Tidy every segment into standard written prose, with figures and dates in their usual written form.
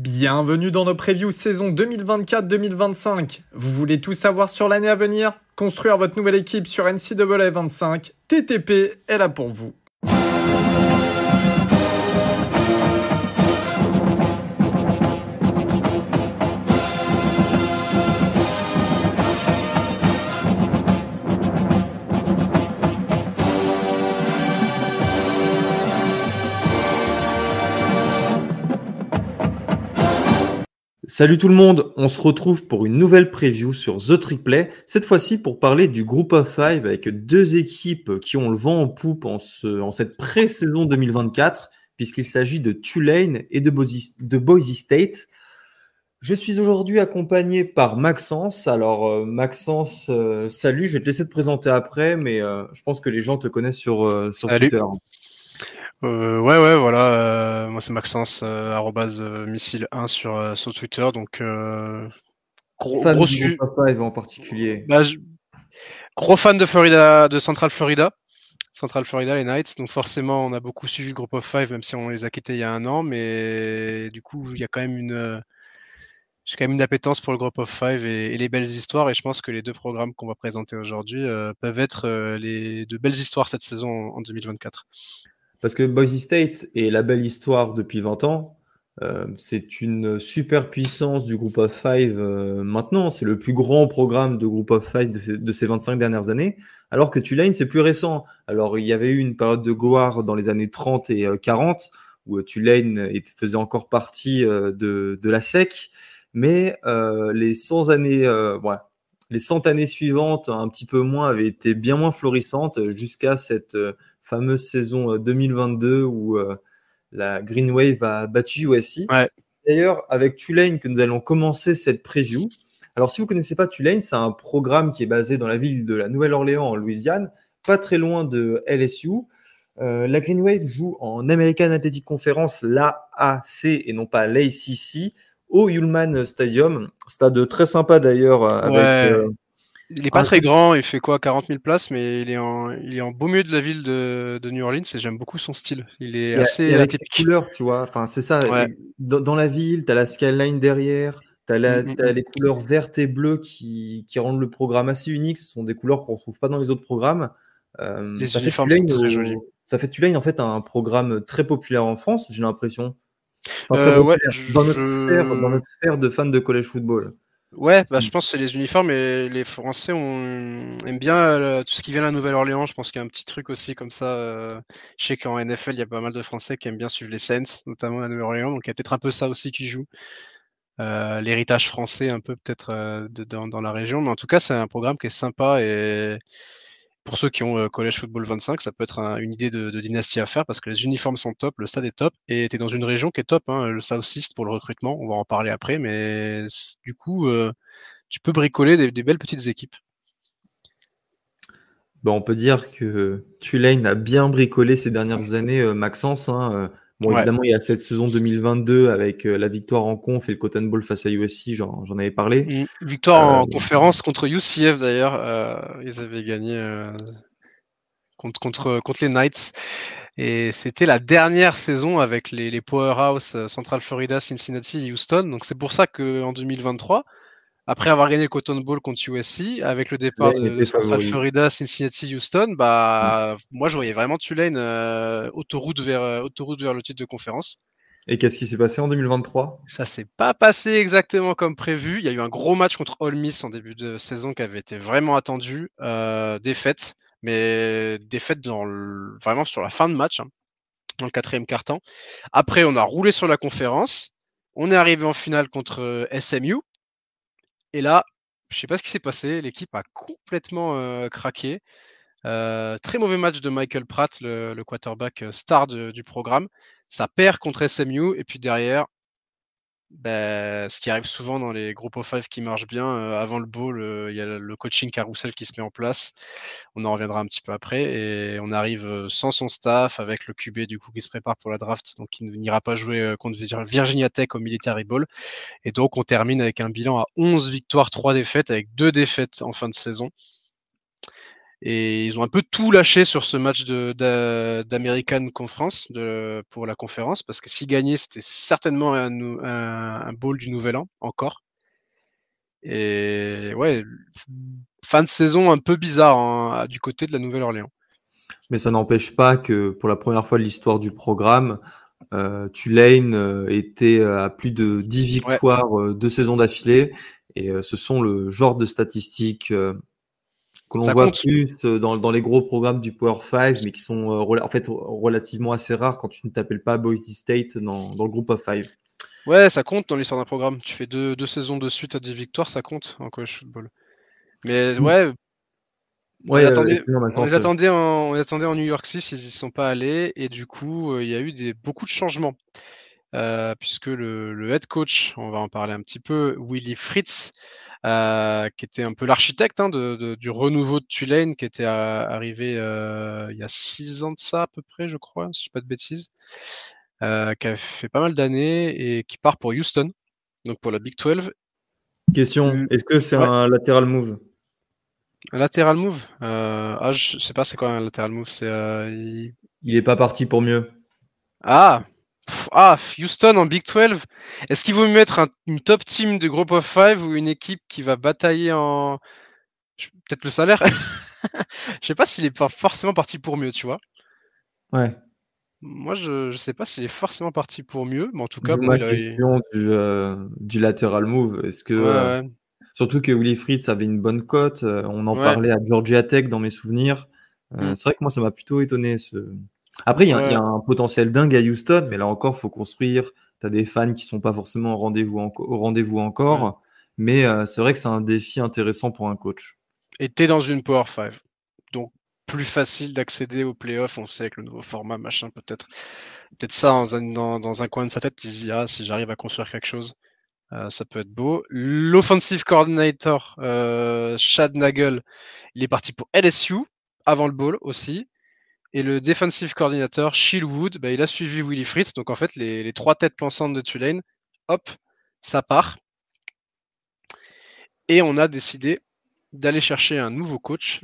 Bienvenue dans nos previews saison 2024-2025. Vous voulez tout savoir sur l'année à venir? Construire votre nouvelle équipe sur NCAA 25, TTP est là pour vous. Salut tout le monde, on se retrouve pour une nouvelle preview sur The Triplet, cette fois-ci pour parler du Group of Five avec deux équipes qui ont le vent en poupe en cette pré-saison 2024, puisqu'il s'agit de Tulane et de Boise State. Je suis aujourd'hui accompagné par Maxence. Alors Maxence, salut, je vais te laisser te présenter après, mais je pense que les gens te connaissent sur Twitter. Voilà. Moi c'est Maxence, @missile1 sur Twitter. Donc Fan du Group of Five en particulier. Gros fan de Florida, de Central Florida, les Knights. Donc forcément, on a beaucoup suivi le Group of Five, même si on les a quittés il y a un an. Mais du coup, il y a quand même j'ai quand même une appétence pour le Group of Five et les belles histoires. Et je pense que les deux programmes qu'on va présenter aujourd'hui peuvent être de belles histoires cette saison en 2024. Parce que Boise State est la belle histoire depuis 20 ans. C'est une super puissance du Group of Five maintenant. C'est le plus grand programme de Group of Five de ces 25 dernières années. Alors que Tulane, c'est plus récent. Alors, il y avait eu une période de gloire dans les années 30 et 40 où Tulane faisait encore partie de la SEC. Mais les 100 années suivantes, un petit peu moins, avaient été bien moins florissantes jusqu'à cette fameuse saison 2022 où la Green Wave a battu USC. Ouais. D'ailleurs, avec Tulane que nous allons commencer cette preview. Alors, si vous ne connaissez pas Tulane, c'est un programme qui est basé dans la ville de la Nouvelle-Orléans en Louisiane, pas très loin de LSU. La Green Wave joue en American Athletic Conference, l'AAC et non pas l'ACC, au Yulman Stadium. Stade très sympa d'ailleurs. Il n'est pas très grand, il fait quoi, 40 000 places, mais il est en beau milieu de la ville de New Orleans et j'aime beaucoup son style. Il est assez avec atypique. ses couleurs, tu vois. Enfin, c'est ça. Ouais. Dans la ville, tu as la skyline derrière, tu as les couleurs vertes et bleues qui rendent le programme assez unique. Ce sont des couleurs qu'on ne retrouve pas dans les autres programmes. Les uniformes sont très jolis. Ça fait Tulane, en fait, un programme très populaire en France, j'ai l'impression. Enfin, dans notre sphère de fans de college football. Ouais, je pense que c'est les uniformes et les Français aiment bien tout ce qui vient de la Nouvelle-Orléans. Je pense qu'il y a un petit truc aussi comme ça. Je sais qu'en NFL, il y a pas mal de Français qui aiment bien suivre les Saints, notamment à la Nouvelle-Orléans. Donc il y a peut-être un peu ça aussi qui joue. L'héritage français un peu peut-être dans la région. Mais en tout cas, c'est un programme qui est sympa et pour ceux qui ont College Football 25, ça peut être une idée de dynastie à faire parce que les uniformes sont top, le stade est top et tu es dans une région qui est top, hein, le South East pour le recrutement, on va en parler après, mais du coup, tu peux bricoler des belles petites équipes. On peut dire que Tulane a bien bricolé ces dernières années, Maxence. Évidemment, il y a cette saison 2022 avec la victoire en conf et le Cotton Bowl face à USC, j'en avais parlé. Victoire en conférence contre UCF d'ailleurs, ils avaient gagné contre les Knights. Et c'était la dernière saison avec les Powerhouse Central Florida, Cincinnati et Houston. Donc c'est pour ça qu'en 2023, après avoir gagné le Cotton Bowl contre USC, avec le départ de Central Florida, Cincinnati, Houston, moi je voyais vraiment Tulane autoroute vers le titre de conférence. Et qu'est-ce qui s'est passé en 2023 ? Ça s'est pas passé exactement comme prévu. Il y a eu un gros match contre Ole Miss en début de saison qui avait été vraiment attendu. Défaite, mais défaite vraiment sur la fin de match, hein, dans le 4e quart-temps. Après, on a roulé sur la conférence. On est arrivé en finale contre SMU. Et là, je sais pas ce qui s'est passé. L'équipe a complètement craqué. Très mauvais match de Michael Pratt, le quarterback star du programme. Ça perd contre SMU et puis derrière, ce qui arrive souvent dans les groupes of five qui marchent bien, avant le bowl, il y a le coaching carousel qui se met en place. On en reviendra un petit peu après et on arrive sans son staff avec le QB du coup qui se prépare pour la draft, donc il n'ira pas jouer contre Virginia Tech au Military Bowl. Et donc on termine avec un bilan à 11 victoires, 3 défaites, avec 2 défaites en fin de saison. Et ils ont un peu tout lâché sur ce match d'American Conference pour la conférence, parce que s'ils gagnaient, c'était certainement un bowl du Nouvel An, encore. Et ouais, fin de saison un peu bizarre du côté de la Nouvelle-Orléans. Mais ça n'empêche pas que pour la première fois de l'histoire du programme, Tulane était à plus de 10 victoires 2 saisons d'affilée. Et ce sont le genre de statistiques que l'on voit plus dans les gros programmes du Power 5, mais qui sont en fait relativement assez rares quand tu ne t'appelles pas Boise State dans le groupe of 5. Ouais, ça compte dans l'histoire d'un programme. Tu fais deux saisons de suite à 10 victoires, ça compte en college football. Mais ouais, on les attendait en New York 6, ils n'y sont pas allés, et du coup, il y a eu beaucoup de changements. Puisque le head coach, on va en parler un petit peu, Willie Fritz, qui était un peu l'architecte du renouveau de Tulane, qui était arrivé il y a 6 ans de ça à peu près, je crois, si je dis pas de bêtises, qui a fait pas mal d'années et qui part pour Houston, donc pour la Big 12. Question, est-ce que c'est un lateral move? Un lateral move je sais pas c'est quoi un lateral move. Il est pas parti pour mieux. Houston en Big 12. Est-ce qu'il vaut mieux mettre une top team de Group of 5 ou une équipe qui va batailler peut-être le salaire? Je sais pas s'il est pas forcément parti pour mieux, tu vois. Ouais. Moi, je sais pas s'il est forcément parti pour mieux, mais en tout cas, ma question du lateral move. Est-ce que surtout que Willie Fritz avait une bonne cote, on en parlait à Georgia Tech dans mes souvenirs. C'est vrai que moi, ça m'a plutôt étonné. Après, il y a un potentiel dingue à Houston, mais là encore, faut construire. Tu as des fans qui sont pas forcément au rendez-vous encore, mais c'est vrai que c'est un défi intéressant pour un coach. Et t'es dans une Power 5, donc plus facile d'accéder aux playoffs. On sait avec le nouveau format, machin, peut-être ça dans un coin de sa tête, il se dit si j'arrive à construire quelque chose, ça peut être beau. L'offensive coordinator Chad Nagel, il est parti pour LSU avant le bowl aussi. Et le defensive coordinator Shield Wood, il a suivi Willie Fritz. Donc en fait, les 3 têtes pensantes de Tulane, hop, ça part. Et on a décidé d'aller chercher un nouveau coach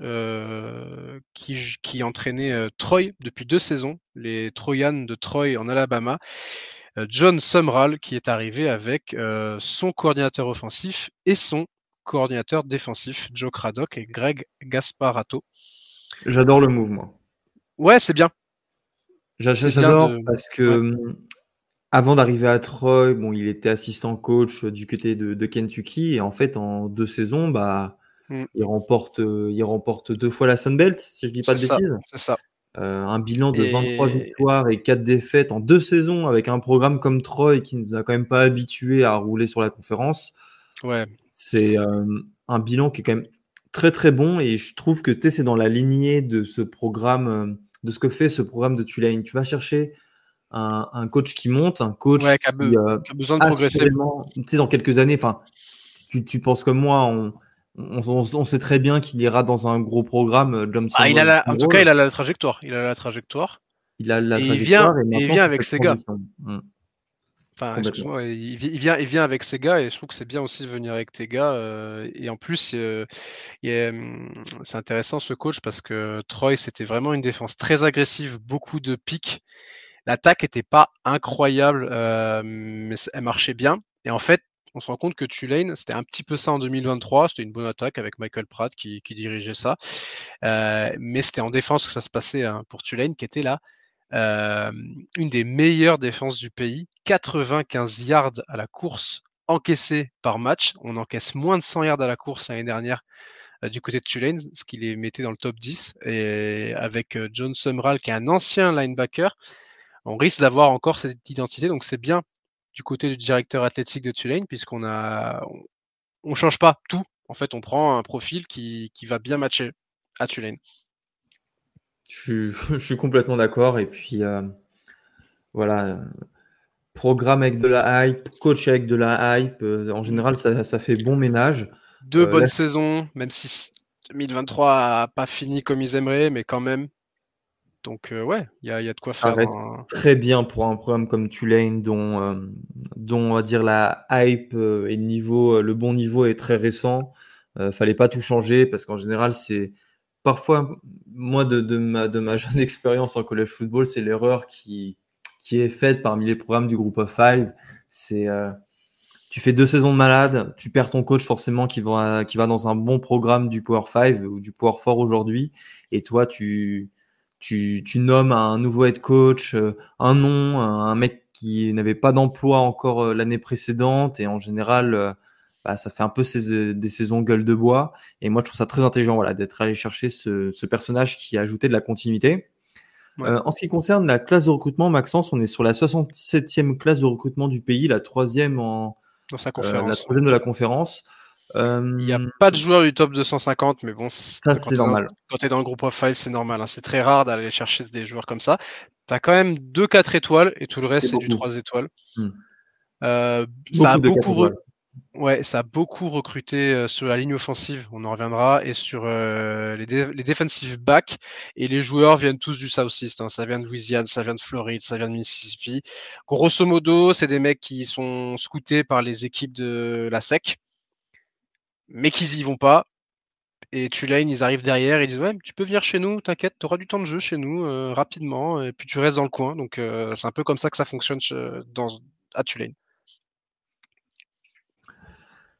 qui entraînait Troy depuis 2 saisons, les Trojans de Troy en Alabama, John Sumrall, qui est arrivé avec son coordinateur offensif et son coordinateur défensif, Joe Craddock et Greg Gasparato. J'adore le mouvement. Ouais, c'est bien. J'adore parce que avant d'arriver à Troy, il était assistant coach du côté de Kentucky, et en fait, en 2 saisons, il remporte 2 fois la Sun Belt, si je dis pas de bêtises. C'est ça. Un bilan de 23 victoires et 4 défaites en 2 saisons avec un programme comme Troy qui nous a quand même pas habitués à rouler sur la conférence. Ouais. C'est un bilan qui est quand même très très bon, et je trouve que c'est dans la lignée de ce programme, de ce que fait ce programme de Tulane. Tu vas chercher un coach qui monte, un coach qui a besoin de progresser. Dans quelques années, tu penses comme moi, on sait très bien qu'il ira dans un gros programme. Johnson en tout cas, il a la trajectoire. Il vient avec Sega. Enfin, excuse-moi, il vient avec ses gars, et je trouve que c'est bien aussi de venir avec tes gars. Et en plus, c'est intéressant ce coach parce que Troy, c'était vraiment une défense très agressive, beaucoup de pics. L'attaque n'était pas incroyable, mais elle marchait bien. Et en fait, on se rend compte que Tulane, c'était un petit peu ça en 2023. C'était une bonne attaque avec Michael Pratt qui dirigeait ça. Mais c'était en défense que ça se passait pour Tulane, qui était là. Une des meilleures défenses du pays, 95 yards à la course encaissés par match. On encaisse moins de 100 yards à la course l'année dernière du côté de Tulane, ce qui les mettait dans le top 10. Et avec John Sumrall, qui est un ancien linebacker, on risque d'avoir encore cette identité. Donc c'est bien du côté du directeur athlétique de Tulane, puisqu'on change pas tout. En fait, on prend un profil qui va bien matcher à Tulane. Je suis complètement d'accord. Et puis, voilà, programme avec de la hype, coach avec de la hype. En général, ça fait bon ménage. 2 bonnes saisons, même si 2023 n'a pas fini comme ils aimeraient, mais quand même. Donc, il y a de quoi faire. Ça reste très bien pour un programme comme Tulane, dont on va dire la hype et le bon niveau est très récent. Fallait pas tout changer parce qu'en général, c'est parfois, moi, de ma jeune expérience en college football, c'est l'erreur qui est faite parmi les programmes du Group of Five. C'est tu fais 2 saisons de malade, tu perds ton coach forcément qui va dans un bon programme du Power 5 ou du Power 4 aujourd'hui, et toi tu nommes un nouveau head coach, un nom, un mec qui n'avait pas d'emploi encore l'année précédente, et en général ça fait un peu des saisons gueule de bois. Et moi je trouve ça très intelligent, voilà, d'être allé chercher ce personnage qui a ajouté de la continuité. Ouais. En ce qui concerne la classe de recrutement, Maxence, on est sur la 67e classe de recrutement du pays, la troisième dans sa la conférence. troisième de la conférence. Il n'y a pas de joueur du top 250, mais bon, Ça, c'est normal. Quand tu es dans le groupe of 5, c'est normal. Hein. C'est très rare d'aller chercher des joueurs comme ça. Tu as quand même 2 4 étoiles et tout le reste, c'est du 3 étoiles. Ça a beaucoup recruté sur la ligne offensive, on en reviendra, et sur les defensive backs. Et les joueurs viennent tous du Southeast. Hein. Ça vient de Louisiane, ça vient de Floride, ça vient de Mississippi. Grosso modo, c'est des mecs qui sont scoutés par les équipes de la SEC, mais qu'ils y vont pas. Et Tulane, ils arrivent derrière, ils disent ouais, tu peux venir chez nous, t'inquiète, tu auras du temps de jeu chez nous rapidement, et puis tu restes dans le coin. Donc c'est un peu comme ça que ça fonctionne à Tulane.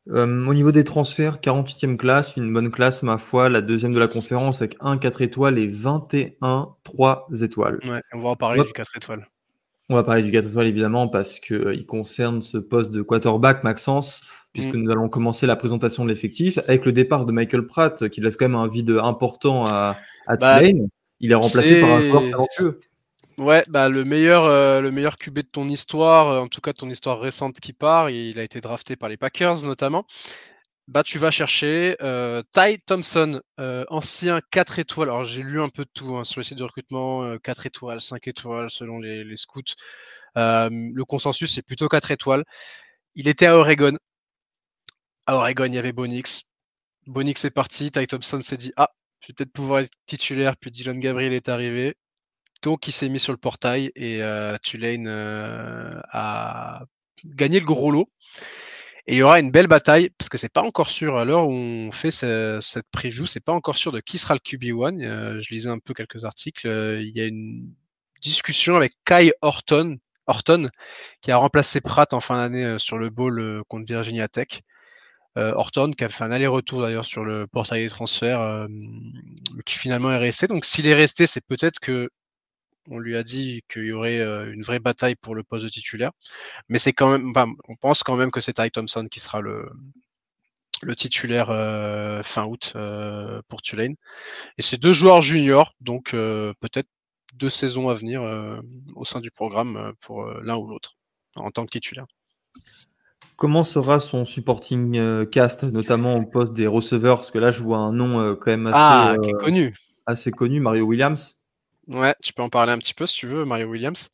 Au niveau des transferts, 48e classe, une bonne classe, ma foi, la deuxième de la conférence avec 1 4 étoiles et 21 3 étoiles. Ouais, on va en parler du 4 étoiles. On va parler du 4 étoiles évidemment parce que il concerne ce poste de quarterback, Maxence, puisque nous allons commencer la présentation de l'effectif avec le départ de Michael Pratt qui laisse quand même un vide important à Tulane. Il est remplacé par un joueur talentueux. Ouais, le meilleur QB de ton histoire, en tout cas ton histoire récente qui part, il a été drafté par les Packers notamment. Tu vas chercher Ty Thompson, ancien 4 étoiles. Alors j'ai lu un peu de tout sur le site de recrutement, 4 étoiles, 5 étoiles selon les scouts. Le consensus c'est plutôt 4 étoiles. Il était à Oregon. À Oregon, il y avait Bonix. Bonix est parti, Ty Thompson s'est dit je vais peut-être pouvoir être titulaire, puis Dylan Gabriel est arrivé. Donc il s'est mis sur le portail et Tulane a gagné le gros lot. Et il y aura une belle bataille, parce que c'est pas encore sûr, à l'heure où on fait cette preview, c'est pas encore sûr de qui sera le QB1. Je lisais un peu quelques articles. Il y a une discussion avec Kai Horton, qui a remplacé Pratt en fin d'année sur le bowl contre Virginia Tech. Horton, qui a fait un aller-retour d'ailleurs sur le portail des transferts, qui finalement est resté. Donc s'il est resté, c'est peut-être que on lui a dit qu'il y aurait une vraie bataille pour le poste de titulaire. Mais c'est quand même, on pense quand même que c'est Ty Thompson qui sera le titulaire fin août pour Tulane. Et c'est 2 joueurs juniors, donc peut-être 2 saisons à venir au sein du programme pour l'un ou l'autre en tant que titulaire. Comment sera son supporting cast, notamment au poste des receveurs? Parce que là, je vois un nom quand même assez connu, Mario Williams. Ouais, tu peux en parler un petit peu si tu veux, Mario Williams.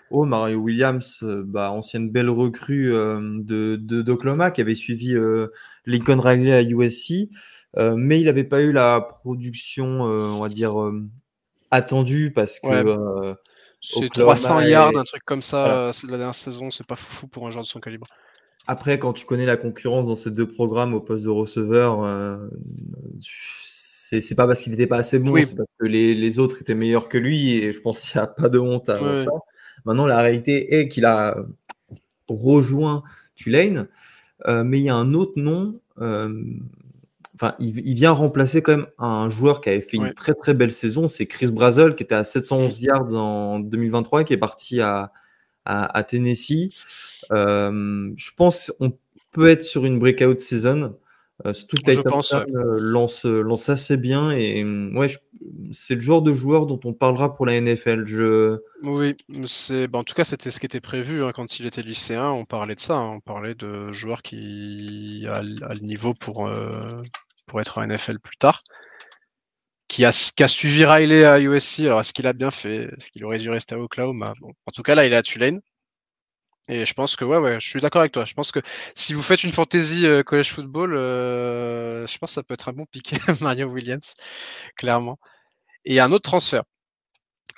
Oh, Mario Williams, ancienne belle recrue d'Oklahoma qui avait suivi Lincoln Riley à USC, mais il n'avait pas eu la production, on va dire, attendue parce que c'est 300 yards, un truc comme ça, c'est la dernière saison, c'est pas fou pour un joueur de son calibre. Après, quand tu connais la concurrence dans ces 2 programmes au poste de receveur, c'est pas parce qu'il n'était pas assez bon, c'est parce que les autres étaient meilleurs que lui, et je pense qu'il n'y a pas de honte à ça. Maintenant, la réalité est qu'il a rejoint Tulane, mais il y a un autre nom. Il vient remplacer quand même un joueur qui avait fait une très très belle saison, c'est Chris Brazel, qui était à 711 yards en 2023, qui est parti à Tennessee. Je pense qu'on peut être sur une breakout season. Surtout que Ty Thompson lance assez bien, et c'est le genre de joueur dont on parlera pour la NFL. Oui, en tout cas c'était ce qui était prévu quand il était lycéen. On parlait de ça, on parlait de joueurs qui a le niveau pour être en NFL plus tard, qui a suivi Riley à USC. Alors est-ce qu'il a bien fait? Est-ce qu'il aurait dû rester à Oklahoma? En tout cas là il est à Tulane. Et je pense que je suis d'accord avec toi. Je pense que si vous faites une fantasy college football, je pense que ça peut être un bon piqué, Mario Williams, clairement. Et un autre transfert.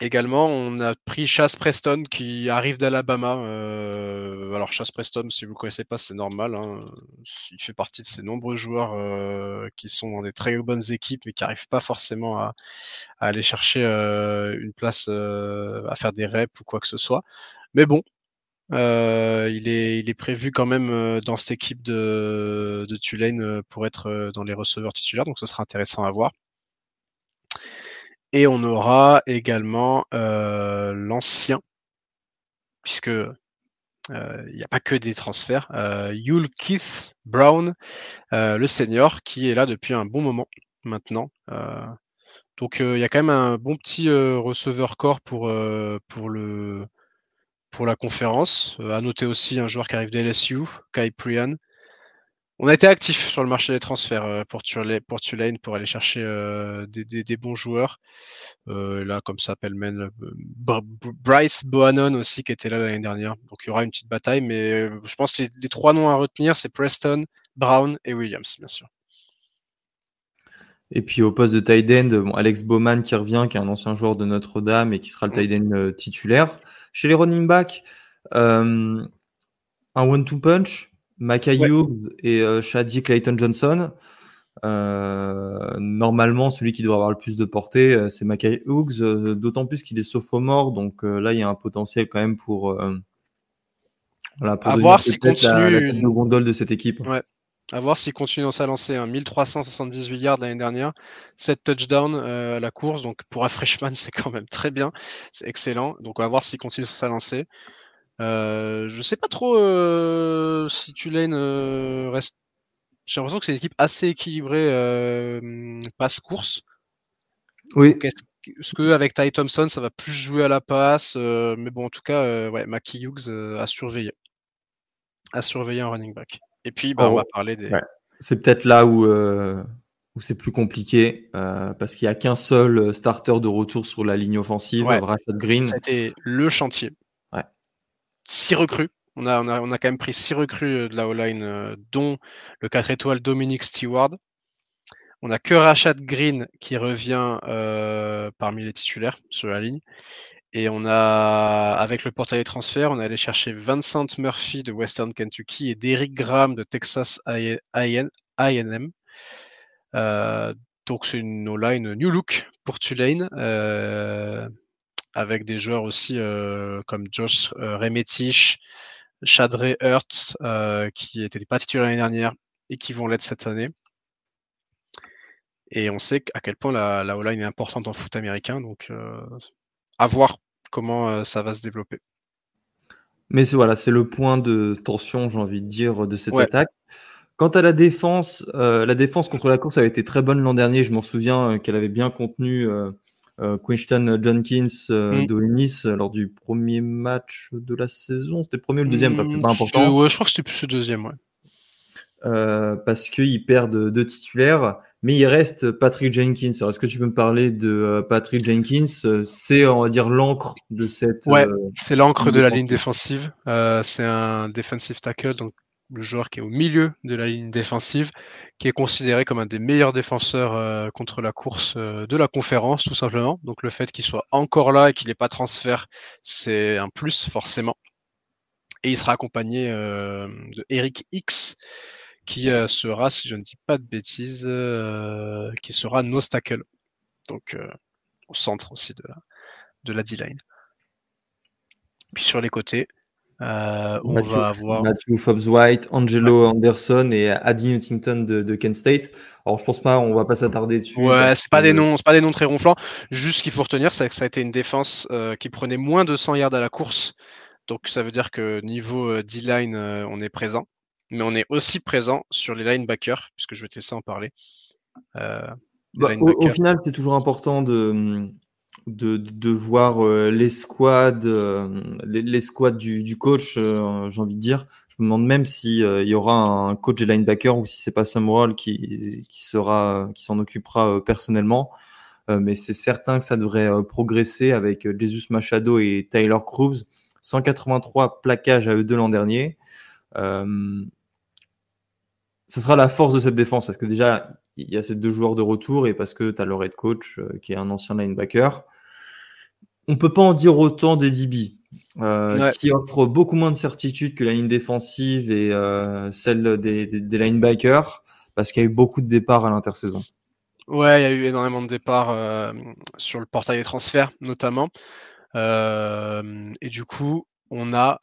Également, on a pris Chaz Preston qui arrive d'Alabama. Alors Chaz Preston, si vous ne connaissez pas, c'est normal. Hein. Il fait partie de ces nombreux joueurs qui sont dans des très bonnes équipes, mais qui n'arrivent pas forcément à aller chercher une place, à faire des reps ou quoi que ce soit. Mais bon, il est prévu quand même dans cette équipe de Tulane pour être dans les receveurs titulaires, donc ce sera intéressant à voir. Et on aura également l'ancien, puisque il n'y a pas que des transferts, Yul Keith Brown, le senior, qui est là depuis un bon moment maintenant. Donc il y a quand même un bon petit receveur corps pour la conférence. À noter aussi un joueur qui arrive d'LSU, Kai Prian. On a été actif sur le marché des transferts pour Tulane pour aller chercher des bons joueurs. Là, comme ça s'appelle Bryce Bohannon aussi qui était là l'année dernière. Donc il y aura une petite bataille, mais je pense que les 3 noms à retenir, c'est Preston, Brown et Williams, bien sûr. Et puis au poste de tight end, Alex Bowman qui revient, qui est un ancien joueur de Notre-Dame et qui sera le tight end titulaire. Chez les running backs, un one-two punch, Micah Hughes et Shady Clayton-Johnson. Normalement, celui qui doit avoir le plus de portée, c'est Micah Hughes, d'autant plus qu'il est sophomore, donc là, il y a un potentiel quand même pour voir s'il continue la tête de gondole de cette équipe. Ouais. À voir s'il continue dans sa lancée. 1378 yards l'année dernière, 7 touchdowns à la course. Donc pour un freshman, c'est quand même très bien. C'est excellent. Donc on va voir s'il continue sur sa lancée. Je sais pas trop si Tulane reste. J'ai l'impression que c'est une équipe assez équilibrée passe-course. Oui. Est-ce qu'avec Ty Thompson, ça va plus jouer à la passe mais bon, en tout cas, Mackie Hughes à surveiller. À surveiller un running back. Et puis, on va parler des... Ouais. C'est peut-être là où c'est plus compliqué parce qu'il n'y a qu'un seul starter de retour sur la ligne offensive, Rashad Green. C'était le chantier. Ouais. 6 recrues. On a quand même pris 6 recrues de la O-line, dont le 4 étoiles Dominic Stewart. On n'a que Rashad Green qui revient parmi les titulaires sur la ligne. Et on a, avec le portail des transferts, on est allé chercher Vincent Murphy de Western Kentucky et Derrick Graham de Texas A&M. Donc c'est une O-line new look pour Tulane, avec des joueurs aussi comme Josh Remetich, Shadre Hurts, qui n'étaient pas titulaires l'année dernière et qui vont l'être cette année. Et on sait à quel point la O-line est importante en foot américain, donc à voir comment ça va se développer. Mais c'est le point de tension, j'ai envie de dire, de cette attaque. Quant à la défense contre la course avait été très bonne l'an dernier. Je m'en souviens qu'elle avait bien contenu Quinton Jenkins d'Ole Miss lors du premier match de la saison. C'était le premier ou le deuxième, c'est pas important. Ouais, je crois que c'était plus le deuxième, ouais. Parce qu'ils perdent 2 titulaires, mais il reste Patrick Jenkins. Alors, est-ce que tu peux me parler de Patrick Jenkins? C'est, on va dire, l'encre de cette... Ouais, c'est l'encre de la ligne défensive. C'est un defensive tackle, donc le joueur qui est au milieu de la ligne défensive, qui est considéré comme un des meilleurs défenseurs contre la course de la conférence, tout simplement. Donc le fait qu'il soit encore là et qu'il n'ait pas transfert, c'est un plus, forcément. Et il sera accompagné de Eric X, qui sera, si je ne dis pas de bêtises, qui sera nose tackle. Donc au centre aussi de la D-line. Puis sur les côtés, on va avoir Matthew Fobbs-White, Angelo Anderson et Adi Huntington de Kent State. Alors je pense pas, on va pas s'attarder dessus. Ouais, c'est pas des noms très ronflants. Juste ce qu'il faut retenir, c'est que ça a été une défense qui prenait moins de 100 yards à la course. Donc ça veut dire que niveau D-line, on est présent. Mais on est aussi présent sur les linebackers, puisque je vais te laisser en parler. Au final, c'est toujours important de voir les squads, les squads du coach, j'ai envie de dire. Je me demande même si il y aura un coach de linebacker ou si c'est pas Summerall qui s'en occupera personnellement. Mais c'est certain que ça devrait progresser avec Jesus Machado et Tyler Cruz. 183 plaquages à eux deux l'an dernier. Ce sera la force de cette défense parce que déjà il y a ces 2 joueurs de retour et parce que tu as leur head coach qui est un ancien linebacker. on peut pas en dire autant des DB, Ouais. qui offrent beaucoup moins de certitude que la ligne défensive et celle des linebackers, parce qu'il y a eu beaucoup de départs à l'intersaison. Ouais, il y a eu énormément de départs sur le portail des transferts, notamment. Et du coup, on a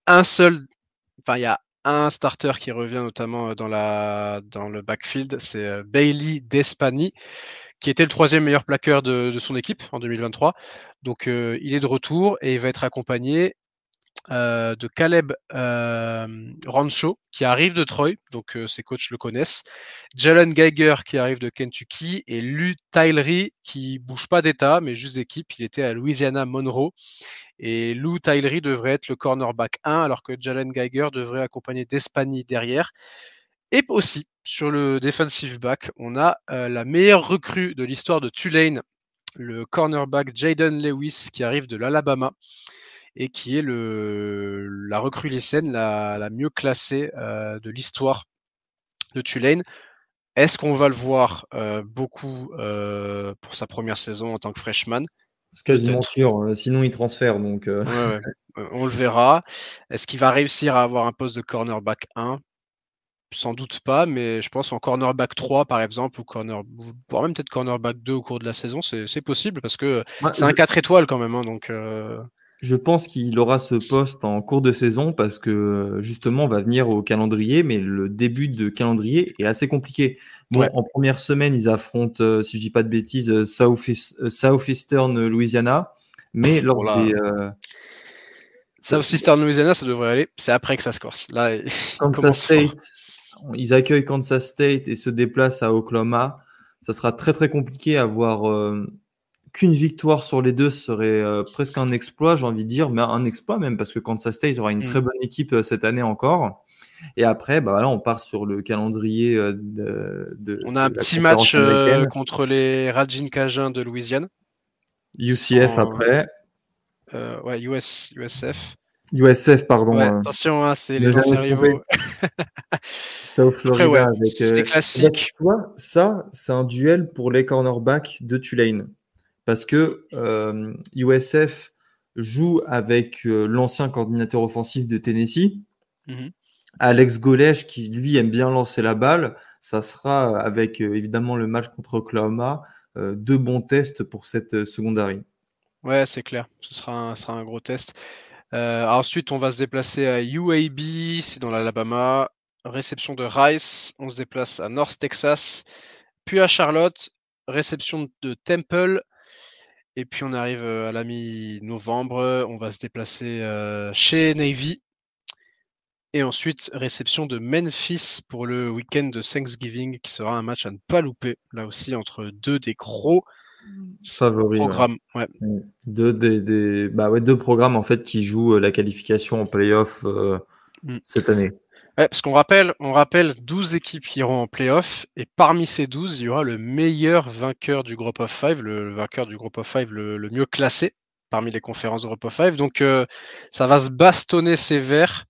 il y a un starter qui revient notamment dans le backfield, c'est Bailey Despany, qui était le 3e meilleur plaqueur de son équipe en 2023. Donc il est de retour et il va être accompagné de Caleb Rancho, qui arrive de Troy, donc ses coachs le connaissent, Jalen Geiger qui arrive de Kentucky, et Lou Tylery qui bouge pas d'état, mais juste d'équipe. Il était à Louisiana Monroe. Et Lou Tylery devrait être le cornerback 1, alors que Jalen Geiger devrait accompagner Despany derrière. Et aussi, sur le defensive back, on a la meilleure recrue de l'histoire de Tulane, le cornerback Jaden Lewis, qui arrive de l'Alabama et qui est la recrue lycéenne la mieux classée de l'histoire de Tulane. Est-ce qu'on va le voir beaucoup pour sa première saison en tant que freshman? C'est quasiment Peut-être. sûr, sinon il transfère. Donc, Ouais. On le verra. Est-ce qu'il va réussir à avoir un poste de cornerback 1? Sans doute pas, mais je pense en cornerback 3 par exemple, voire même peut-être cornerback 2 au cours de la saison, c'est possible parce que moi, c'est un 4 étoiles quand même. Donc, je pense qu'il aura ce poste en cours de saison parce que justement, on va venir au calendrier, mais le début de calendrier est assez compliqué. Bon, ouais. en première semaine, ils affrontent, si je dis pas de bêtises, Southeastern Louisiana, mais lors des Southeastern Louisiana, ça devrait aller. C'est après que ça se corse. Là, il Kansas commence fort. State, ils accueillent Kansas State et se déplacent à Oklahoma. Ça sera très très compliqué à avoir qu'une victoire sur les deux serait presque un exploit, j'ai envie de dire, mais un exploit même parce que Kansas State aura une très bonne équipe cette année encore. Et après, bah là, on part sur le calendrier On a un la petit conférence match américaine. contre les Ragin Cajuns de Louisiane. UCF après. Ouais, USF. USF, pardon. Ouais, attention, hein, c'est Ne les jamais anciens se tromper. rivaux. South Après, Florida ouais, avec. c'est classique. Tu vois, ça, c'est un duel pour les cornerbacks de Tulane. Parce que USF joue avec l'ancien coordinateur offensif de Tennessee. Mhm. Alex Golèche, qui lui aime bien lancer la balle, ça sera avec évidemment le match contre Oklahoma, deux bons tests pour cette secondary. Ouais, c'est clair. Ce sera un gros test. Ensuite, on va se déplacer à UAB, c'est dans l'Alabama. Réception de Rice. On se déplace à North Texas. Puis à Charlotte. Réception de Temple. Et puis on arrive à la mi-novembre. On va se déplacer chez Navy. Et ensuite, réception de Memphis pour le week-end de Thanksgiving, qui sera un match à ne pas louper, là aussi, entre deux des gros Favoris, programmes. Ouais. Deux programmes en fait qui jouent la qualification en playoff cette année. Ouais, parce qu'on rappelle 12 équipes qui iront en playoff, et parmi ces 12, il y aura le meilleur vainqueur du Group of Five, le vainqueur du Group of Five le mieux classé parmi les conférences de Group of Five. Donc ça va se bastonner sévère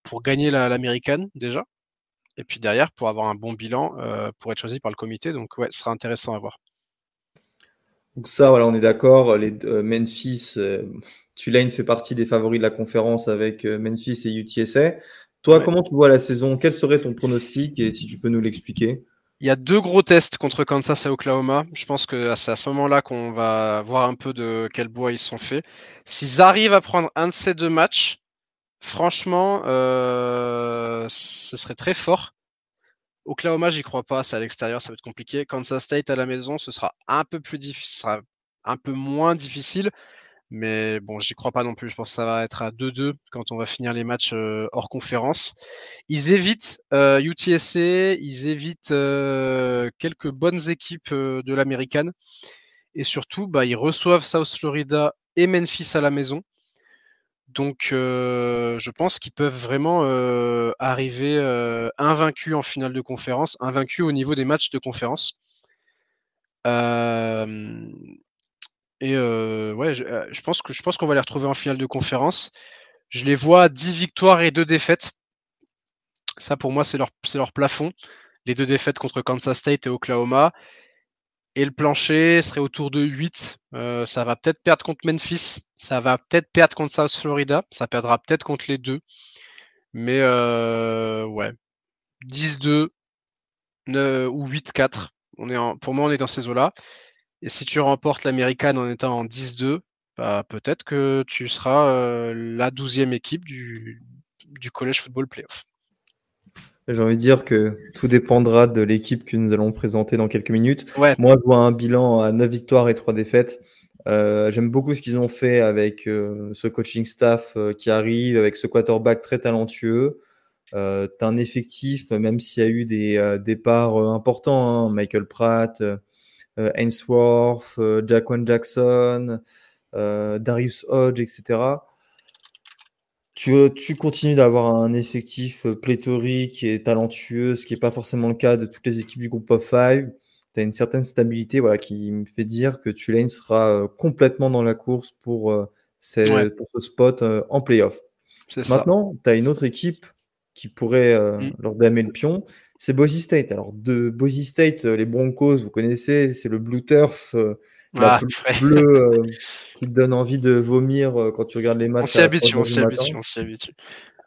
pour gagner l'américaine déjà. Et puis derrière, pour avoir un bon bilan, pour être choisi par le comité. Donc ouais, ce sera intéressant à voir. Donc ça, voilà, on est d'accord. Les Memphis, Tulane fait partie des favoris de la conférence avec Memphis et UTSA. Toi, Ouais. comment tu vois la saison? Quel serait ton pronostic et si tu peux nous l'expliquer? Il y a deux gros tests contre Kansas et Oklahoma. Je pense que c'est à ce moment-là qu'on va voir un peu de quel bois ils sont faits. S'ils arrivent à prendre un de ces deux matchs, franchement, ce serait très fort. Oklahoma, j'y crois pas, c'est à l'extérieur, ça va être compliqué. Kansas State à la maison, ce sera un peu plus difficile, sera un peu moins difficile, mais bon, j'y crois pas non plus. Je pense que ça va être à 2-2 quand on va finir les matchs hors conférence. Ils évitent UTSA, ils évitent quelques bonnes équipes de l'américaine, et surtout, ils reçoivent South Florida et Memphis à la maison. Donc, je pense qu'ils peuvent vraiment arriver invaincus en finale de conférence, invaincus au niveau des matchs de conférence. Ouais, je pense qu'on va les retrouver en finale de conférence. Je les vois à 10 victoires et 2 défaites. Ça, pour moi, c'est leur plafond. Les 2 défaites contre Kansas State et Oklahoma. Et le plancher serait autour de 8. Ça va peut-être perdre contre Memphis. Ça va peut-être perdre contre South Florida. Ça perdra peut-être contre les deux. Mais ouais. 10-2 ou 8-4. Pour moi, on est dans ces eaux-là. Et si tu remportes l'American en étant en 10-2, bah, peut-être que tu seras la 12e équipe du College Football Playoff. J'ai envie de dire que tout dépendra de l'équipe que nous allons présenter dans quelques minutes. Ouais. Moi, je vois un bilan à 9 victoires et 3 défaites. J'aime beaucoup ce qu'ils ont fait avec ce coaching staff qui arrive, avec ce quarterback très talentueux. T'as un effectif, même s'il y a eu des départs importants, hein, Michael Pratt, Ainsworth, Jaquan Jackson, Darius Hodge, etc. Tu continues d'avoir un effectif pléthorique et talentueux, ce qui n'est pas forcément le cas de toutes les équipes du groupe of five. Tu as une certaine stabilité qui me fait dire que Tulane sera complètement dans la course pour ce spot en playoff. Maintenant, tu as une autre équipe qui pourrait leur damer le pion, c'est Boise State. Alors, de Boise State, les Broncos, vous connaissez, c'est le Blue Turf, la pelouse bleue qui te donne envie de vomir quand tu regardes les matchs. On s'y habitue.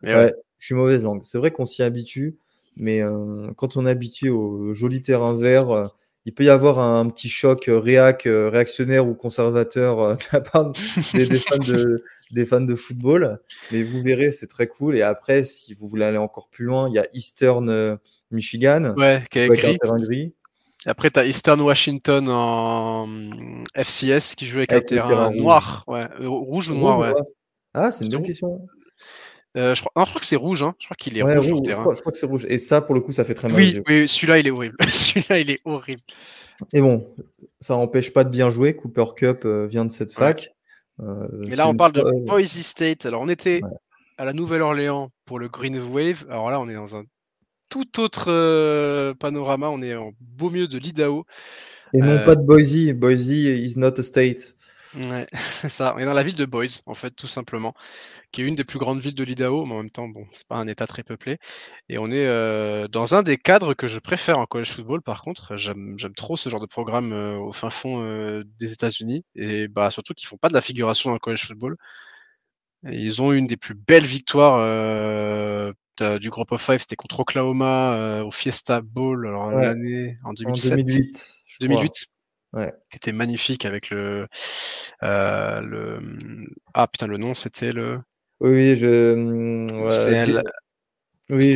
Mais ouais, je suis mauvaise langue. C'est vrai qu'on s'y habitue, mais quand on est habitué au joli terrain vert, il peut y avoir un petit choc réactionnaire ou conservateur de la part des fans de football. Mais vous verrez, c'est très cool. Et après, si vous voulez aller encore plus loin, il y a Eastern Michigan, qui est avec un terrain gris. Après, tu as Eastern Washington en FCS qui joue avec un terrain noir. Rouge ou noir, ouais. Ah, c'est une bonne question. Je crois que c'est rouge. Hein. Je crois qu'il est rouge leur terrain. Je crois que c'est rouge. Et ça, pour le coup, ça fait très mal. Oui, celui-là, il est horrible. Celui-là, il est horrible. Et bon, ça n'empêche pas de bien jouer. Cooper Kupp vient de cette fac. Mais là, on parle de Boise State. Alors, on était à la Nouvelle-Orléans pour le Green Wave. Alors là, on est dans un tout autre panorama. On est en beau milieu de l'Idaho. Et non pas de Boise. Boise is not a state. Ouais, c'est ça. On est dans la ville de Boise, en fait, tout simplement, qui est une des plus grandes villes de l'Idaho, mais en même temps, bon, c'est pas un état très peuplé. Et on est dans un des cadres que je préfère en college football, par contre. J'aime trop ce genre de programme au fin fond des États-Unis. Et bah, surtout qu'ils font pas de la figuration dans le college football. Et ils ont une des plus belles victoires du Group of Five, c'était contre Oklahoma au Fiesta Bowl, alors l'année en 2007. En 2008. 2008. Ouais. Qui était magnifique avec le nom, c'était le. Oui, c'était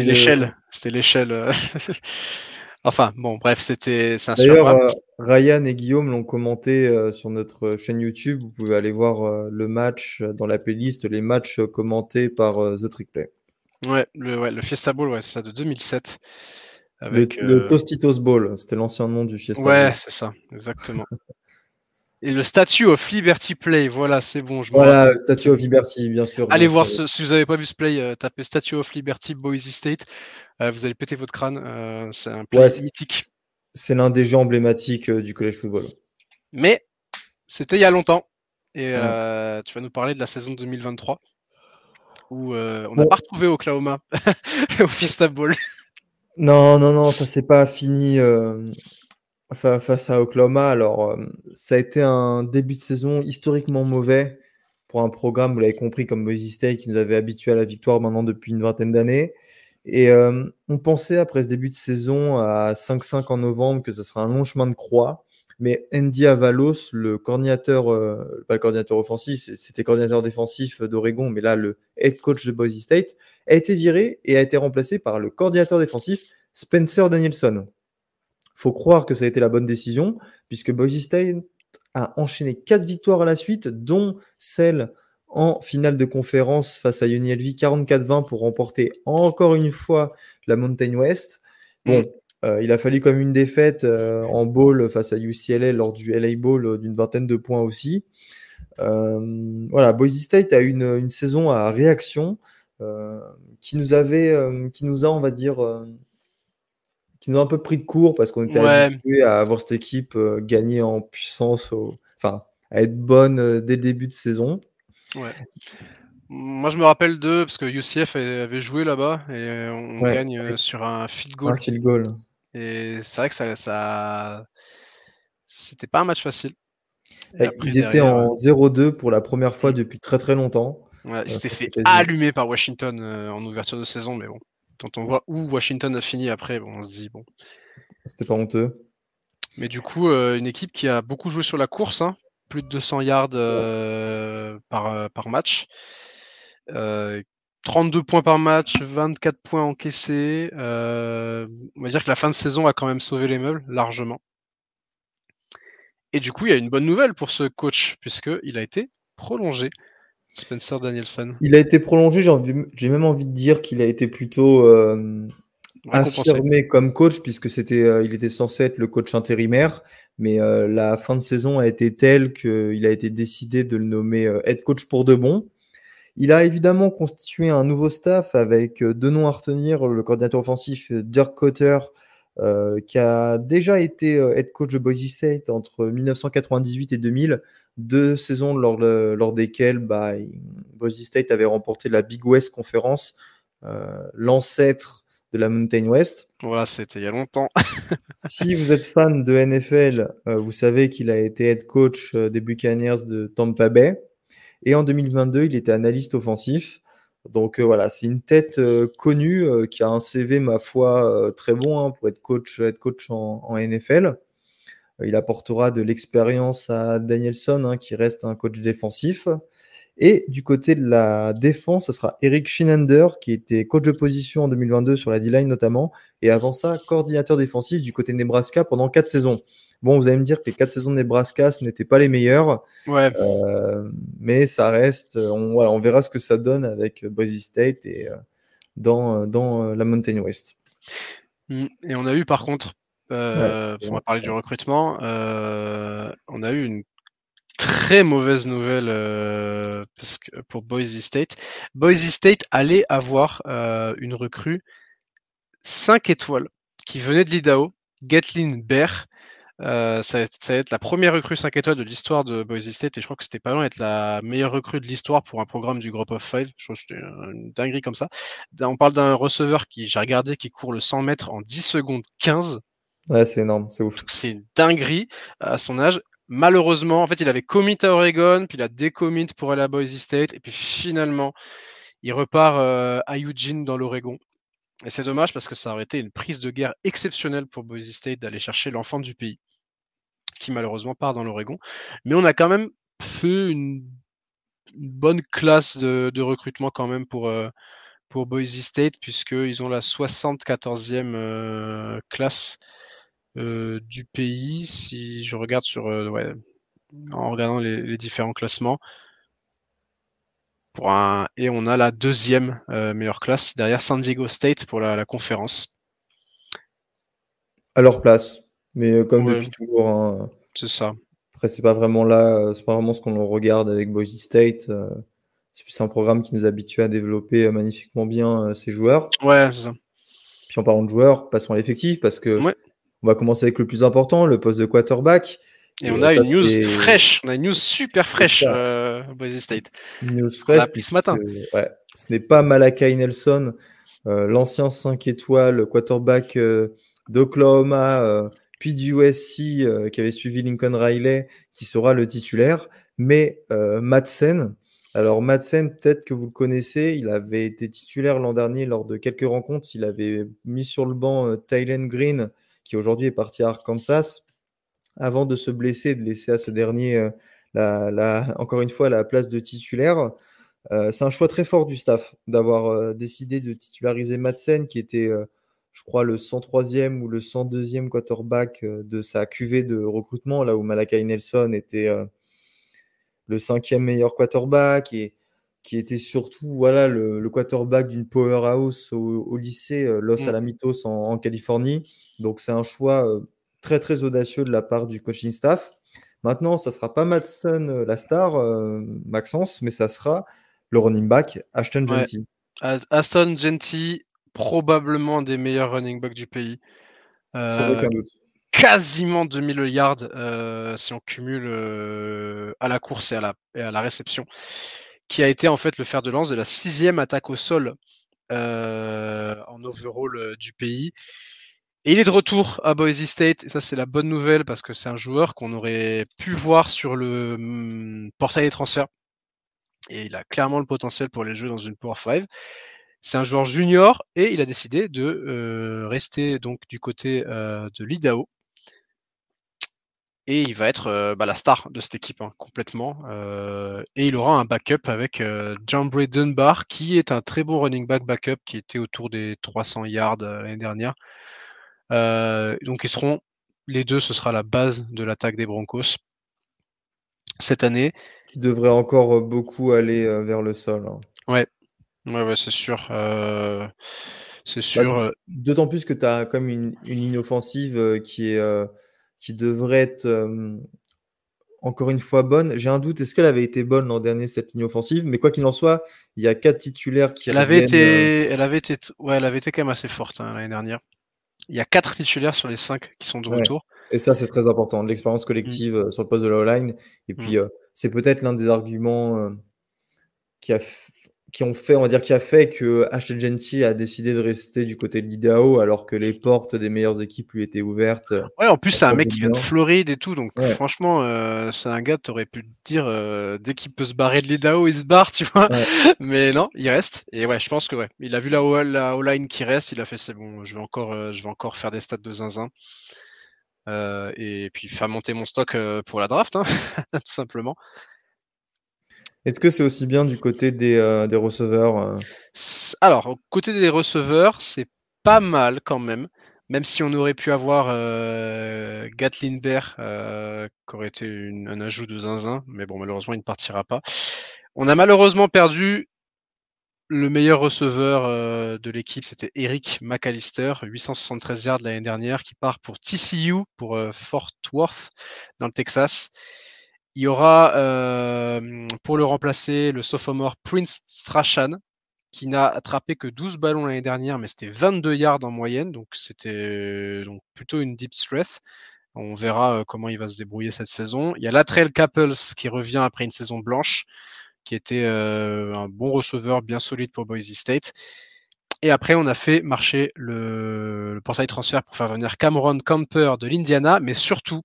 l'échelle. C'était l'échelle. Enfin, bon, bref, c'est un D'ailleurs, Ryan et Guillaume l'ont commenté sur notre chaîne YouTube. Vous pouvez aller voir le match dans la playlist, les matchs commentés par The Trick Play. Ouais, le Fiesta Bowl, c'est ça, de 2007. Avec, le Tostitos Bowl, c'était l'ancien nom du Fiesta Bowl. Ouais, c'est ça, exactement. Et le Statue of Liberty Play, voilà, c'est bon. Statue of Liberty, bien sûr. Allez voir, si vous n'avez pas vu ce play, tapez Statue of Liberty Boise State. Vous allez péter votre crâne. C'est un play mythique. C'est l'un des jeux emblématiques du college football. Mais c'était il y a longtemps. Et tu vas nous parler de la saison 2023 où on n'a pas retrouvé Oklahoma au Fiesta Bowl. Non, ça s'est pas fini face à Oklahoma. Alors, ça a été un début de saison historiquement mauvais pour un programme, vous l'avez compris, comme Boise State, qui nous avait habitués à la victoire maintenant depuis une vingtaine d'années. Et on pensait, après ce début de saison, à 5-5 en novembre, que ce serait un long chemin de croix. Mais Andy Avalos, le coordinateur, pas le coordinateur offensif, c'était coordinateur défensif d'Oregon, mais là, le head coach de Boise State, a été viré et a été remplacé par le coordinateur défensif Spencer Danielson. Faut croire que ça a été la bonne décision, puisque Boise State a enchaîné 4 victoires à la suite, dont celle en finale de conférence face à UNLV 44-20 pour remporter encore une fois la Mountain West. Bon, il a fallu comme une défaite en bowl face à UCLA lors du LA Bowl d'une vingtaine de points aussi. Boise State a eu une saison à réaction qui nous a, on va dire, qui nous a un peu pris de court parce qu'on était habitué à avoir cette équipe gagner en puissance, à être bonne dès le début de saison. Ouais. Moi, je me rappelle d'eux parce que UCF avait joué là-bas et on gagne sur un field goal. Un field goal. Et c'est vrai que ça C'était pas un match facile. Et après, ils étaient en 0-2 pour la première fois depuis très très longtemps. Ouais, ils s'étaient fait allumer par Washington en ouverture de saison, mais bon, quand on voit où Washington a fini après, bon, on se dit bon. C'était pas honteux. Mais du coup, une équipe qui a beaucoup joué sur la course, hein, plus de 200 yards par match. 32 points par match, 24 points encaissés. On va dire que la fin de saison a quand même sauvé les meubles, largement. Et du coup, il y a une bonne nouvelle pour ce coach, puisqu'il a été prolongé, Spencer Danielson. Il a été prolongé, j'ai même envie de dire qu'il a été plutôt affirmé comme coach, puisque il était censé être le coach intérimaire, mais la fin de saison a été telle qu'il a été décidé de le nommer head coach pour de bon. Il a évidemment constitué un nouveau staff avec deux noms à retenir, le coordinateur offensif Dirk Koetter, qui a déjà été head coach de Boise State entre 1998 et 2000, 2 saisons lors desquelles Boise State avait remporté la Big West Conference, l'ancêtre de la Mountain West. Voilà, c'était il y a longtemps. Si vous êtes fan de NFL, vous savez qu'il a été head coach des Buccaneers de Tampa Bay. Et en 2022, il était analyste offensif. Donc voilà, c'est une tête connue qui a un CV, ma foi, très bon hein, pour être coach en NFL. Il apportera de l'expérience à Danielson, hein, qui reste un coach défensif. Et du côté de la défense, ce sera Eric Schinander, qui était coach de position en 2022 sur la D-line notamment, et avant ça, coordinateur défensif du côté de Nebraska pendant 4 saisons. Bon, vous allez me dire que les 4 saisons de Nebraska, ce n'étaient pas les meilleures, ouais. mais ça reste, on verra ce que ça donne avec Boise State et dans la Mountain West. Et on a eu par contre, on va parler du recrutement, on a eu une très mauvaise nouvelle pour Boise State. Boise State allait avoir une recrue 5 étoiles qui venait de l'Idaho, Gatlin Bear. Ça va être la première recrue 5 étoiles de l'histoire de Boise State et je crois que c'était pas loin d'être la meilleure recrue de l'histoire pour un programme du Group of Five. Je trouve que c'était une dinguerie comme ça. On parle d'un receveur j'ai regardé, qui court le 100 mètres en 10 secondes 15. Ouais, c'est énorme, c'est ouf. C'est une dinguerie à son âge. Malheureusement, en fait, il avait commit à Oregon, puis il a décommit pour aller à Boise State, et puis finalement, il repart à Eugene dans l'Oregon. Et c'est dommage parce que ça aurait été une prise de guerre exceptionnelle pour Boise State d'aller chercher l'enfant du pays, qui malheureusement part dans l'Oregon. Mais on a quand même fait une bonne classe de recrutement quand même pour Boise State, puisqu'ils ont la 74e classe du pays, si je regarde en regardant les différents classements. Et on a la 2e meilleure classe derrière San Diego State pour la conférence. À leur place, mais comme depuis toujours. Hein, c'est ça. Après, c'est pas vraiment ce qu'on regarde avec Boise State. C'est un programme qui nous habitue à développer magnifiquement bien ses joueurs. Ouais, c'est ça. Puis en parlant de joueurs, passons à l'effectif parce que on va commencer avec le plus important, le poste de quarterback. Et on a une news fraîche, on a une news super fraîche Boise State. Une news fraîche ce matin. Ce n'est pas Malachi Nelson, l'ancien 5 étoiles quarterback d'Oklahoma, puis du USC qui avait suivi Lincoln Riley, qui sera le titulaire, mais Madsen. Alors Madsen, peut-être que vous le connaissez, il avait été titulaire l'an dernier lors de quelques rencontres. Il avait mis sur le banc Tylen Green, qui aujourd'hui est parti à Arkansas, avant de se blesser et de laisser à ce dernier, encore une fois, la place de titulaire. C'est un choix très fort du staff d'avoir décidé de titulariser Madsen, qui était, je crois, le 103e ou le 102e quarterback de sa cuvée de recrutement, là où Malachi Nelson était le 5e meilleur quarterback et qui était surtout le quarterback d'une powerhouse au lycée Los Alamitos en Californie. Donc c'est un choix très très audacieux de la part du coaching staff. Maintenant, ça ne sera pas Madsen la star, Maxence, mais ça sera le running back Ashton Jeanty. Ashton Jeanty, probablement des meilleurs running backs du pays. Sans aucun doute. Quasiment 2000 yards si on cumule à la course et à la réception, qui a été en fait le fer de lance de la 6e attaque au sol en overall du pays. Et il est de retour à Boise State, et ça c'est la bonne nouvelle parce que c'est un joueur qu'on aurait pu voir sur le portail des transferts. Et il a clairement le potentiel pour les jouer dans une Power 5. C'est un joueur junior et il a décidé de rester donc du côté de l'Idaho. Et il va être la star de cette équipe complètement. Et il aura un backup avec Jambray Dunbar, qui est un très bon running back backup, qui était autour des 300 yards l'année dernière. Donc ils seront les deux, ce sera la base de l'attaque des Broncos cette année. Qui devrait encore beaucoup aller vers le sol. Hein. Ouais, c'est sûr. C'est sûr. D'autant plus que tu as comme une ligne offensive qui devrait être encore une fois bonne. J'ai un doute, est-ce qu'elle avait été bonne l'an dernier, cette ligne offensive? Mais quoi qu'il en soit, il y a 4 titulaires qui Elle avait reviennent. elle avait été quand même assez forte l'année dernière. Il y a 4 titulaires sur les 5 qui sont de Ouais. retour. Et ça, c'est très important, de l'expérience collective sur le poste de la O-line. Et puis, c'est peut-être l'un des arguments qui a fait que Ashton Genty a décidé de rester du côté de l'Idaho alors que les portes des meilleures équipes lui étaient ouvertes. Ouais, en plus, c'est un Ça mec vaut qui vient de bien. Floride et tout, donc Ouais. franchement, c'est un gars, t'aurais pu te dire, dès qu'il peut se barrer de l'Idaho, il se barre, tu vois. Ouais. Mais non, il reste. Et ouais, je pense que il a vu la O-line qui reste, il a fait c'est bon, je vais encore faire des stats de zinzin. Et puis faire monter mon stock pour la draft, tout simplement. Est-ce que c'est aussi bien du côté des receveurs Alors, au côté des receveurs, c'est pas mal quand même si on aurait pu avoir Gatlin Bear, qui aurait été un ajout de zinzin, mais bon, malheureusement, il ne partira pas. On a malheureusement perdu le meilleur receveur de l'équipe, c'était Eric McAllister, 873 yards l'année dernière, qui part pour TCU, pour Fort Worth, dans le Texas. Il y aura, pour le remplacer, le sophomore Prince Strachan, qui n'a attrapé que 12 ballons l'année dernière, mais c'était 22 yards en moyenne, donc c'était plutôt une deep threat. On verra comment il va se débrouiller cette saison. Il y a Latrell Capels qui revient après une saison blanche, qui était un bon receveur bien solide pour Boise State. Et après, on a fait marcher le portail transfert pour faire venir Cameron Camper de l'Indiana, mais surtout,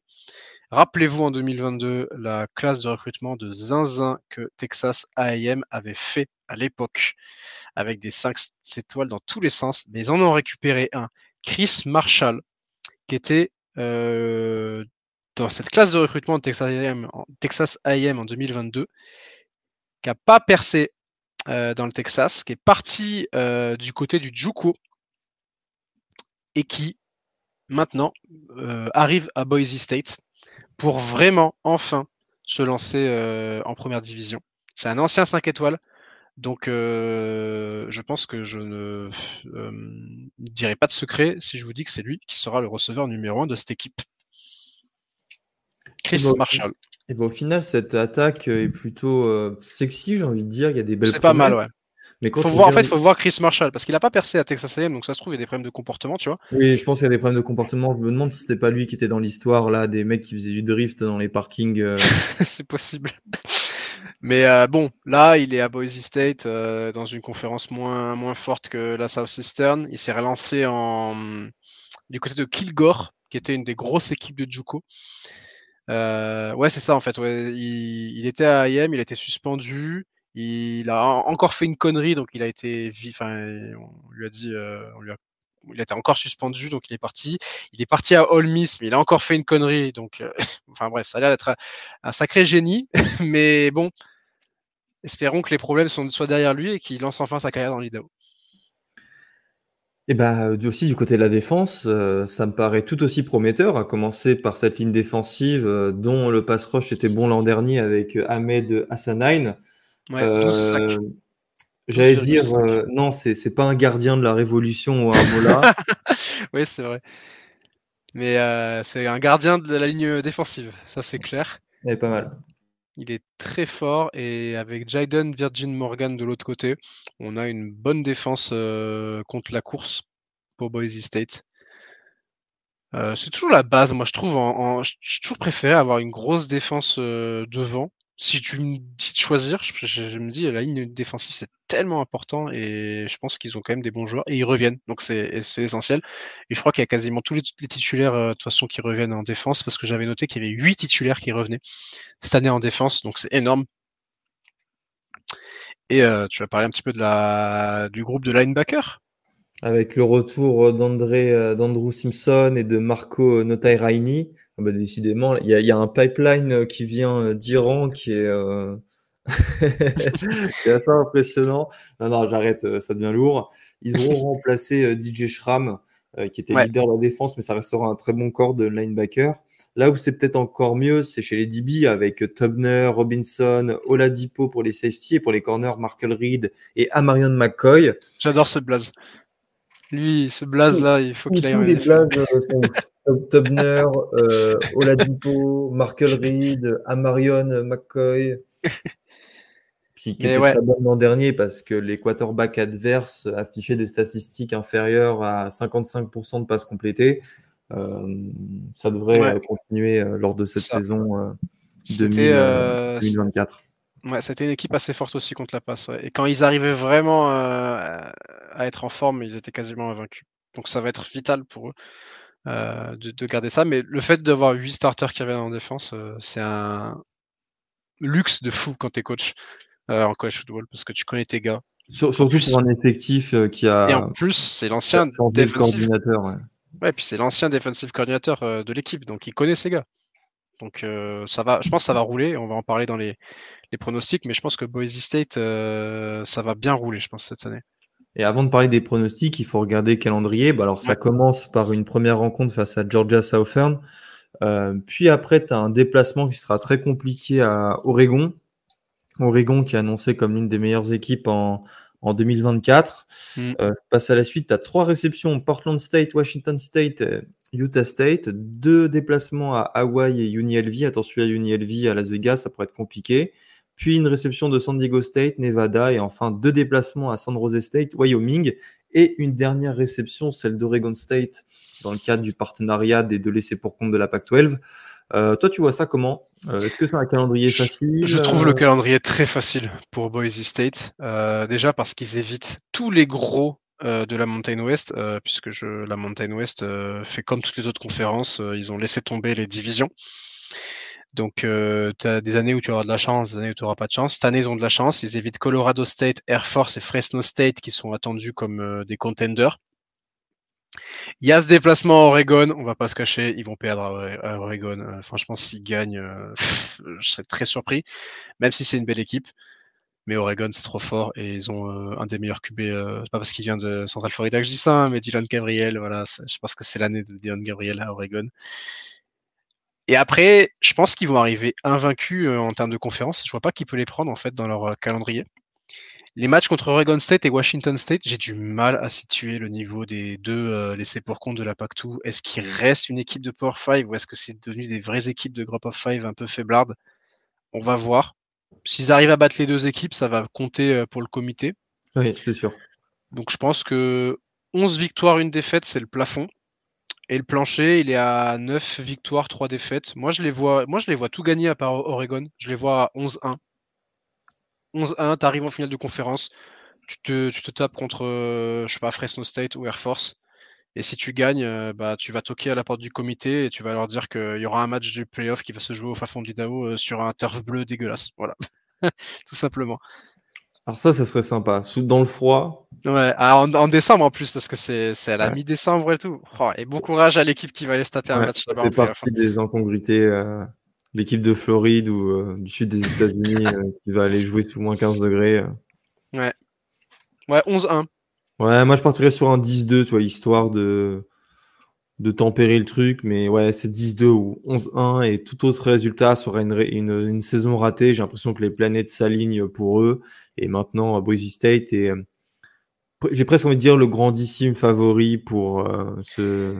rappelez-vous en 2022 la classe de recrutement de zinzin que Texas A&M avait fait à l'époque, avec des 5 étoiles dans tous les sens, mais ils en ont récupéré un, Chris Marshall, qui était dans cette classe de recrutement de Texas A&M en 2022, qui n'a pas percé dans le Texas, qui est parti du côté du JUCO et qui maintenant arrive à Boise State pour vraiment enfin se lancer en première division. C'est un ancien 5 étoiles, donc je pense que je ne dirai pas de secret si je vous dis que c'est lui qui sera le receveur numéro 1 de cette équipe. Chris Marshall. Et au final, cette attaque est plutôt sexy, j'ai envie de dire. Il y a des belles C'est pas mal, ouais. Mais quand faut voir Chris Marshall, parce qu'il n'a pas percé à Texas A&M, donc ça se trouve, il y a des problèmes de comportement, tu vois. Oui, je pense qu'il y a des problèmes de comportement. Je me demande si c'était pas lui qui était dans l'histoire, là, des mecs qui faisaient du drift dans les parkings. C'est possible. Mais bon, là, il est à Boise State, dans une conférence moins forte que la Southeastern. Il s'est relancé du côté de Kilgore, qui était une des grosses équipes de JUCO. Ouais, c'est ça en fait. Ouais. Il était à IM, il a été suspendu. Il a encore fait une connerie, donc il a été, on lui a dit, il a été encore suspendu, donc il est parti. Il est parti à Ole Miss, mais il a encore fait une connerie, donc, enfin bref, ça a l'air d'être un sacré génie, mais bon, espérons que les problèmes soient derrière lui et qu'il lance enfin sa carrière dans l'Idaho. Et aussi du côté de la défense, ça me paraît tout aussi prometteur, à commencer par cette ligne défensive dont le pass rush était bon l'an dernier avec Ahmed Hassanain. Ouais, 12 sacs. J'allais dire, non, c'est pas un gardien de la Révolution ou un Mola. Oui, c'est vrai. Mais c'est un gardien de la ligne défensive, ça c'est clair. Il est pas mal. Il est très fort et avec Jaden Virgin Morgan de l'autre côté, on a une bonne défense contre la course pour Boise State. C'est toujours la base, moi je trouve. J'ai toujours préféré avoir une grosse défense devant. si tu me dis de choisir, je me dis la ligne défensive c'est tellement important et je pense qu'ils ont quand même des bons joueurs et ils reviennent, donc c'est essentiel. Et je crois qu'il y a quasiment tous les titulaires de toute façon qui reviennent en défense parce que j'avais noté qu'il y avait 8 titulaires qui revenaient cette année en défense, donc c'est énorme. Et tu vas parler un petit peu du groupe de linebackers. Avec le retour d'Andrew Simpson et de Marco Notairaini, décidément, il y a un pipeline qui vient d'Iran qui est, qui est assez impressionnant. Non, j'arrête, ça devient lourd. Ils auront remplacé DJ Schramm, qui était leader de la défense, mais ça restera un très bon corps de linebacker. Là où c'est peut-être encore mieux, c'est chez les DB avec Tubner, Robinson, Oladipo pour les safety et pour les corners, Markel Reed et Amarion McCoy. J'adore ce blaze. Lui, ce blaze-là, il faut qu'il aille en les blazes sont Tubner, Oladipo, Markel Reed, Amarion McCoy. Qui était très bon l'an dernier parce que les quarterbacks adverses affichaient des statistiques inférieures à 55% de passes complétées. Ça devrait continuer lors de cette saison 2024. Ouais, c'était une équipe assez forte aussi contre la passe. Ouais. Et quand ils arrivaient vraiment à être en forme, ils étaient quasiment invaincus. Donc ça va être vital pour eux de garder ça. Mais le fait d'avoir 8 starters qui reviennent en défense, c'est un luxe de fou quand t'es coach en college football parce que tu connais tes gars. Surtout pour un effectif qui a. Et en plus, c'est l'ancien coordinateur. Ouais, puis c'est l'ancien defensive coordinateur de l'équipe, donc il connaît ses gars. Donc ça va, je pense que ça va rouler. On va en parler dans les pronostics, mais je pense que Boise State, ça va bien rouler, je pense, cette année. Et avant de parler des pronostics, il faut regarder le calendrier. Alors ça commence par une première rencontre face à Georgia Southern. Puis après, tu as un déplacement qui sera très compliqué à Oregon. Oregon qui est annoncé comme l'une des meilleures équipes en 2024. Je passe à la suite. Tu as 3 réceptions, Portland State, Washington State, Utah State. 2 déplacements à Hawaii et UNLV. Attention à UNLV à Las Vegas, ça pourrait être compliqué. Puis une réception de San Diego State, Nevada. Et enfin 2 déplacements à San Jose State, Wyoming. Et une dernière réception, celle d'Oregon State, dans le cadre du partenariat des 2 laissés pour compte de la Pac-12. Toi, tu vois ça comment ? Est-ce que c'est un calendrier facile ? Je trouve le calendrier très facile pour Boise State. Déjà parce qu'ils évitent tous les gros de la Mountain West, puisque la Mountain West fait comme toutes les autres conférences, ils ont laissé tomber les divisions. Donc, tu as des années où tu auras de la chance, des années où tu n'auras pas de chance. Cette année, ils ont de la chance. Ils évitent Colorado State, Air Force et Fresno State qui sont attendus comme des contenders. Il y a ce déplacement à Oregon, on va pas se cacher, ils vont perdre à Oregon. Franchement, s'ils gagnent, je serais très surpris, même si c'est une belle équipe. Mais Oregon, c'est trop fort et ils ont un des meilleurs QB. C'est pas parce qu'il vient de Central Florida que je dis ça, hein, mais Dylan Gabriel, voilà, je pense que c'est l'année de Dylan Gabriel à Oregon. Et après, je pense qu'ils vont arriver invaincus en termes de conférence. Je vois pas qui peut les prendre en fait dans leur calendrier. Les matchs contre Oregon State et Washington State, j'ai du mal à situer le niveau des 2 laissés pour compte de la Pac-2. Est-ce qu'il reste une équipe de Power 5 ou est-ce que c'est devenu des vraies équipes de Group of 5 un peu faiblardes ? On va voir. S'ils arrivent à battre les 2 équipes, ça va compter pour le comité. Oui, c'est sûr. Donc je pense que 11 victoires, 1 défaite, c'est le plafond. Et le plancher, il est à 9 victoires, 3 défaites. Moi, je les vois tout gagner à part Oregon. Je les vois à 11-1. 11-1, tu arrives en finale de conférence. Tu te tapes contre, je sais pas, Fresno State ou Air Force. Et si tu gagnes, tu vas toquer à la porte du comité et tu vas leur dire qu'il y aura un match du playoff qui va se jouer au fin fond de l'Idaho sur un turf bleu dégueulasse. Voilà. Tout simplement. Alors ça serait sympa. Dans le froid. Ouais, en décembre en plus, parce que c'est à la mi-décembre et tout. Oh, et bon courage à l'équipe qui va aller se taper un match là-bas. Ça fait partie des incongruités. L'équipe de Floride ou du sud des États-Unis qui va aller jouer sous moins 15 degrés. Ouais, 11-1. Ouais, moi je partirais sur un 10-2, tu vois, histoire de tempérer le truc, mais ouais, c'est 10-2 ou 11-1 et tout autre résultat sera une saison ratée. J'ai l'impression que les planètes s'alignent pour eux. Et maintenant, Boise State est, j'ai presque envie de dire, le grandissime favori pour ce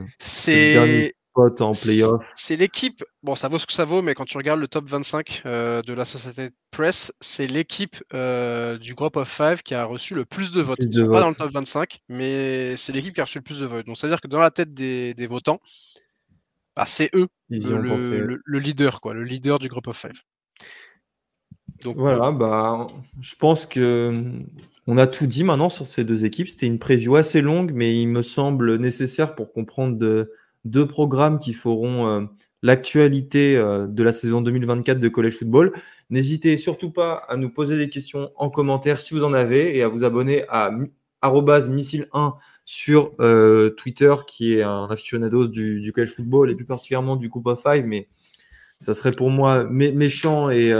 dernier spot en playoff. C'est l'équipe, bon, ça vaut ce que ça vaut, mais quand tu regardes le top 25 de la Associated Press, c'est l'équipe du Group of 5 qui a reçu le plus de votes. Ils ne sont pas dans le top 25, mais c'est l'équipe qui a reçu le plus de votes. Donc, c'est-à-dire que dans la tête des votants, c'est eux le leader, quoi, le leader du Group of 5. Donc, Voilà, je pense que on a tout dit maintenant sur ces deux équipes. C'était une preview assez longue, mais il me semble nécessaire pour comprendre deux programmes qui feront l'actualité de la saison 2024 de College Football. N'hésitez surtout pas à nous poser des questions en commentaire si vous en avez et à vous abonner à @missile1 sur Twitter, qui est un aficionados du College Football et plus particulièrement du Group of Five, mais ça serait pour moi méchant et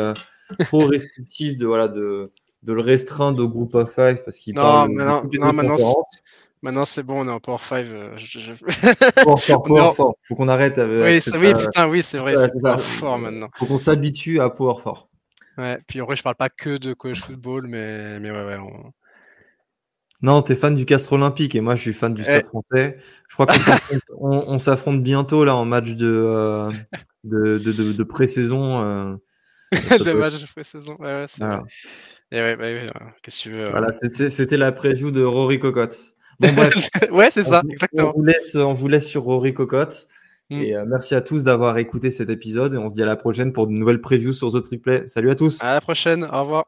trop restrictif de le restreindre au Group of Five parce qu'il parle de toutes les deux conférences. Maintenant c'est bon, on est en Power 5. Power 4. Faut qu'on arrête avec oui, c'est vrai, c'est Power 4 maintenant. Faut qu'on s'habitue à Power 4. Ouais, puis en vrai, je parle pas que de college football, mais ouais. Non, t'es fan du Castres Olympique et moi je suis fan du Stade Français. Je crois qu'on s'affronte bientôt là en match de pré-saison. De match de pré-saison, ouais, c'est vrai. Et ouais, qu'est-ce que tu veux. Voilà, c'était la preview de Rory Cocotte. Bon bref. Ouais, c'est ça, exactement. On vous laisse sur Rory Cocotte. Et merci à tous d'avoir écouté cet épisode et on se dit à la prochaine pour de nouvelles previews sur The Trick Play. Salut à tous. À la prochaine, au revoir.